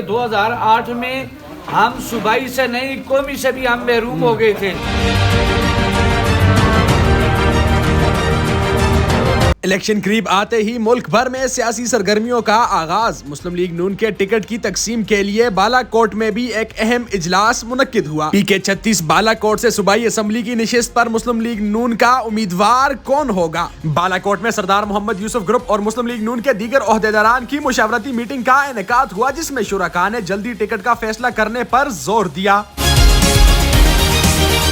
2008 میں ہم صوبائی سے نہیں قومی سے بھی ہم محروم ہو گئے تھے۔ الیکشن قریب آتے ہی ملک بھر میں سیاسی سرگرمیوں کا آغاز۔ مسلم لیگ نون کے ٹکٹ کی تقسیم کے لیے بالا کوٹ میں بھی ایک اہم اجلاس منعقد ہوا۔ پی کے 36 بالا کوٹ سے صوبائی اسمبلی کی نشست پر مسلم لیگ نون کا امیدوار کون ہوگا؟ بالا کوٹ میں سردار محمد یوسف گروپ اور مسلم لیگ نون کے دیگر عہدیداران کی مشاورتی میٹنگ کا انعقاد ہوا، جس میں شرکاء نے جلدی ٹکٹ کا فیصلہ کرنے پر زور دیا۔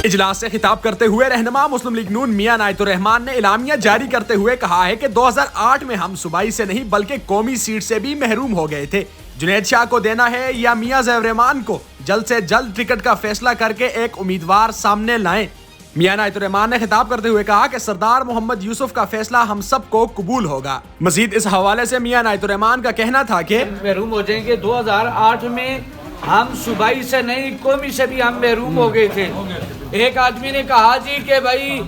اجلاس سے خطاب کرتے ہوئے رہنما مسلم لیگ نون میاں عنایت الرحمان نے اعلامیہ جاری کرتے ہوئے کہا ہے کہ 2008 میں ہم صوبائی سے نہیں بلکہ قومی سیٹ سے بھی محروم ہو گئے تھے۔ جنید شاہ کو دینا ہے یا میاں زیور رحمان کو؟ جلد سے جلد ٹکٹ کا فیصلہ کر کے ایک امیدوار سامنے لائیں۔ میاں عنایت الرحمان نے خطاب کرتے ہوئے کہا کہ سردار محمد یوسف کا فیصلہ ہم سب کو قبول ہوگا۔ مزید اس حوالے سے میاں عنایت الرحمان کا کہنا تھا کہ محروم ہو جائیں گے۔ 2008 میں ہم صوبائی سے نہیں قومی سے بھی ہم محروم ہو گئے تھے۔ ایک آدمی نے کہا جی کہ بھائی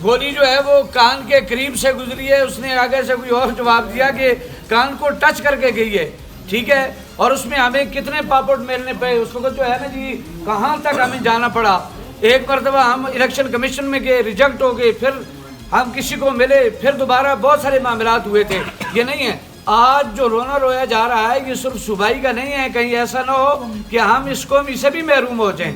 گولی جو ہے وہ کان کے قریب سے گزری ہے، اس نے آگے سے کوئی اور جواب دیا کہ کان کو ٹچ کر کے گئی ہے، ٹھیک ہے، اور اس میں ہمیں کتنے پاپڑ ملنے پہ اس وقت جو ہے نا جی کہاں تک ہمیں جانا پڑا۔ ایک مرتبہ ہم الیکشن کمیشن میں گئے، ریجیکٹ ہو گئے، پھر ہم کسی کو ملے، پھر دوبارہ بہت سارے معاملات ہوئے تھے۔ یہ نہیں ہے آج جو رونا رویا جا رہا ہے یہ صرف صوبائی کا نہیں ہے، کہیں ایسا نہ ہو کہ ہم اس قومی سے بھی محروم ہو جائیں،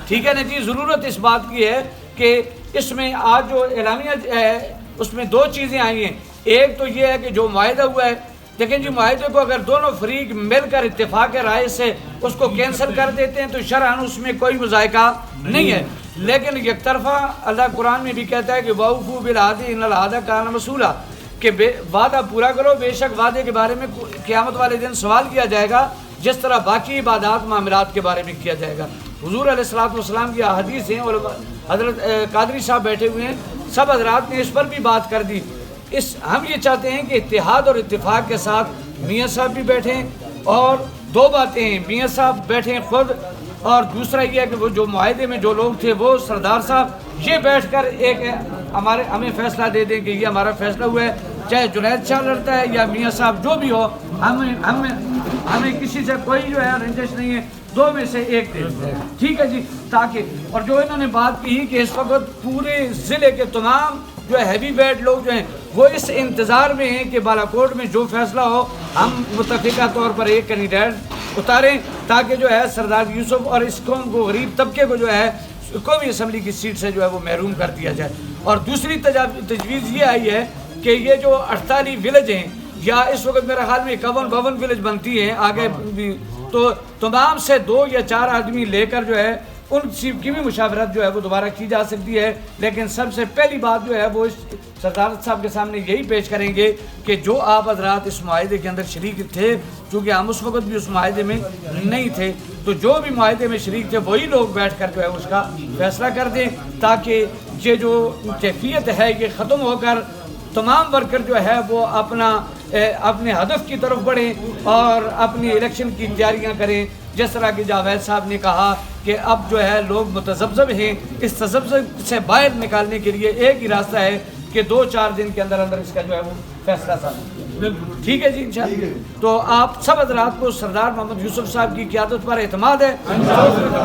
ٹھیک ہے نا جی۔ ضرورت اس بات کی ہے کہ اس میں آج جو اعلامیہ ہے اس میں دو چیزیں آئی ہیں۔ ایک تو یہ ہے کہ جو معاہدہ ہوا ہے، دیکھیں جی معاہدے کو اگر دونوں فریق مل کر اتفاق رائے سے اس کو کینسل کر دیتے ہیں تو شرعاً اس میں کوئی مذائقہ نہیں ہے، لیکن یک طرفہ اللہ قرآن میں بھی کہتا ہے کہ وَأَوْفُوا بِالْعَهْدِ إِنَّ الْعَهْدَ کَانَ مَسْئُولًا، کہ وعدہ پورا کرو، بے شک وعدے کے بارے میں قیامت والے دن سوال کیا جائے گا جس طرح باقی عبادات معاملات کے بارے میں کیا جائے گا۔ حضور علیہ الصلوۃ والسلام کی احادیث ہیں، اور حضرت قادری صاحب بیٹھے ہوئے ہیں، سب حضرات نے اس پر بھی بات کر دی۔ ہم یہ چاہتے ہیں کہ اتحاد اور اتفاق کے ساتھ میاں صاحب بھی بیٹھیں، اور دو باتیں ہیں، میاں صاحب بیٹھیں خود، اور دوسرا یہ ہے کہ وہ جو معاہدے میں جو لوگ تھے وہ سردار صاحب یہ بیٹھ کر ایک ہمیں فیصلہ دے دیں کہ یہ ہمارا فیصلہ ہوا ہے، چاہے جنید شاہ لڑتا ہے یا میاں صاحب جو بھی ہو، ہمیں کسی سے کوئی جو ہے رنجش نہیں ہے، دو میں سے ایک دے دیں، ٹھیک ہے جی۔ تاکہ اور جو انہوں نے بات کی کہ اس وقت پورے ضلع کے تمام جو ہیوی ویٹ لوگ جو ہیں وہ اس انتظار میں ہیں کہ بالا کوٹ میں جو فیصلہ ہو ہم متفقہ طور پر ایک کینڈیڈیٹ اتاریں، تاکہ جو ہے سردار یوسف اور اس قوم کو، غریب طبقے کو جو ہے قومی اسمبلی کی سیٹ سے جو ہے وہ محروم کر دیا جائے۔ اور دوسری تجویز یہ آئی ہے کہ یہ جو 48 ولیج ہیں، یا اس وقت میرا خیال میں 51 ولیج بنتی ہیں آگے بھی، تو تمام سے 2 یا 4 آدمی لے کر جو ہے ان کی بھی مشاورت جو ہے وہ دوبارہ کی جا سکتی ہے۔ لیکن سب سے پہلی بات جو ہے وہ سردار صاحب کے سامنے یہی پیش کریں گے کہ جو آپ حضرات اس معاہدے کے اندر شریک تھے، چونکہ ہم اس وقت بھی اس معاہدے میں نہیں تھے، تو جو بھی معاہدے میں شریک تھے وہی لوگ بیٹھ کر جو ہے اس کا فیصلہ کر دیں، تاکہ یہ جو کیفیت ہے یہ ختم ہو کر تمام ورکر جو ہے وہ اپنے ہدف کی طرف بڑھیں اور اپنی الیکشن کی تیاریاں کریں۔ جس طرح کہ جاوید صاحب نے کہا کہ اب جو ہے لوگ متذبذب ہیں، اس تذبذب سے باہر نکالنے کے لیے ایک ہی راستہ ہے کہ 2-4 دن کے اندر اندر اس کا جو ہے وہ فیصلہ صاحب، ٹھیک ہے جی انشاءاللہ۔ تو آپ سب حضرات کو سردار محمد یوسف صاحب کی قیادت پر اعتماد ہے،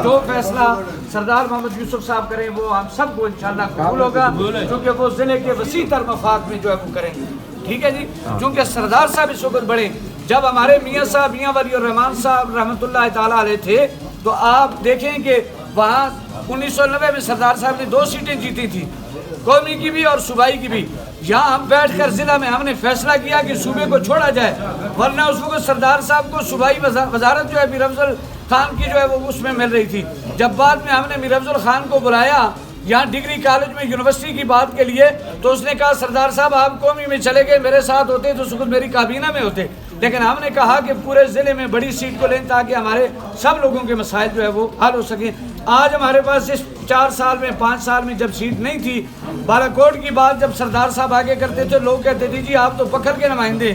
جو فیصلہ سردار محمد یوسف صاحب کریں وہ ہم سب کو انشاءاللہ قبول ہوگا، کیونکہ وہ ضلع کے وسیع تر مفاد میں جو ہے وہ کریں گے، ٹھیک ہے جی۔ کیونکہ سردار صاحب اس وقت بڑھے، جب ہمارے میاں صاحب میاں ولی الرحمان صاحب رحمۃ اللہ تعالیٰ علیہ تھے تو آپ دیکھیں کہ وہاں 1990 میں سردار صاحب نے 2 سیٹیں جیتی تھی، قومی کی بھی اور صوبائی کی بھی۔ یہاں ہم بیٹھ کر ضلع میں ہم نے فیصلہ کیا کہ صوبے کو چھوڑا جائے، ورنہ اس وقت سردار صاحب کو صوبائی وزارت جو ہے میر افضل خان کی جو ہے وہ اس میں مل رہی تھی۔ جب بعد میں ہم نے میر افضل خان کو بلایا یہاں ڈگری کالج میں یونیورسٹی کی بات کے لیے، تو اس نے کہا سردار صاحب آپ قومی میں چلے گئے، میرے ساتھ ہوتے تو اس وقت میری کابینہ میں ہوتے، لیکن ہم نے کہا کہ پورے ضلع میں بڑی سیٹ کو لیں تاکہ ہمارے سب لوگوں کے مسائل جو ہے وہ حل ہو سکیں۔ آج ہمارے پاس اس 4 سال میں 5 سال میں جب سیٹ نہیں تھی، بالا کوٹ کی بات جب سردار صاحب آگے کرتے تھے لوگ کہتے تھے جی آپ تو پکھر کے نمائندے،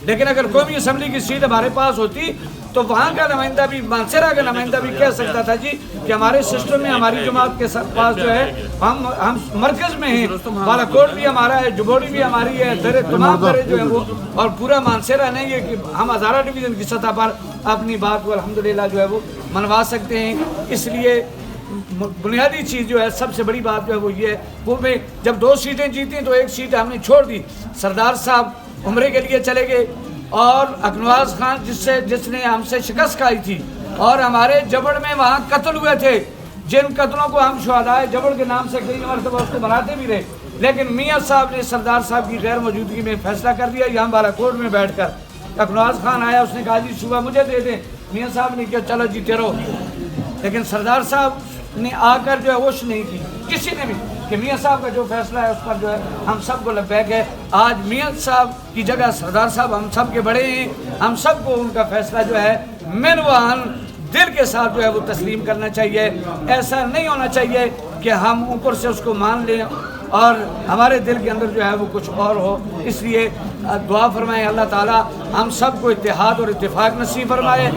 لیکن اگر قومی اسمبلی کی سیٹ ہمارے پاس ہوتی تو وہاں کا نمائندہ بھی مانسیرا کا نمائندہ بھی کہہ سکتا تھا جی کہ ہمارے سسٹم میں ہماری جماعت کے پاس جو ہے ہم مرکز میں ہیں، بالا کوٹ بھی ہمارا ہے، جبوڑی بھی ہماری ہے، درے تمام درے جو ہے وہ، اور پورا مانسیرا نہیں ہے کہ ہم ہزارہ ڈویژن کی سطح پر اپنی بات کو الحمدللہ جو ہے وہ منوا سکتے ہیں۔ اس لیے بنیادی چیز جو ہے سب سے بڑی بات جو ہے وہ یہ ہے، وہ میں جب 2 سیٹیں جیتیں تو 1 سیٹ ہم نے چھوڑ دی، سردار صاحب عمرے کے لیے چلے گئے، اور اکنواز خان جس نے ہم سے شکست کھائی تھی، اور ہمارے جبڑ میں وہاں قتل ہوئے تھے، جن قتلوں کو ہم شہدائے جبڑ کے نام سے کئی مرتبہ اس کو بناتے بھی رہے، لیکن میاں صاحب نے سردار صاحب کی غیر موجودگی میں فیصلہ کر دیا یہاں بالا کوٹ میں بیٹھ کر۔ اکنواز خان آیا، اس نے کہا جی صبح مجھے دے دیں، میاں صاحب نے کہا چلو جیتے رہو، لیکن سردار صاحب نے آ کر جو ہے وش نہیں کی کسی نے بھی کہ میاں صاحب کا جو فیصلہ ہے اس پر جو ہے ہم سب کو لبیک ہے۔ آج میاں صاحب کی جگہ سردار صاحب ہم سب کے بڑے ہیں، ہم سب کو ان کا فیصلہ جو ہے منوان دل کے ساتھ جو ہے وہ تسلیم کرنا چاہیے۔ ایسا نہیں ہونا چاہیے کہ ہم اوپر سے اس کو مان لیں اور ہمارے دل کے اندر جو ہے وہ کچھ اور ہو۔ اس لیے دعا فرمائیں اللہ تعالیٰ ہم سب کو اتحاد اور اتفاق نصیب فرمائے۔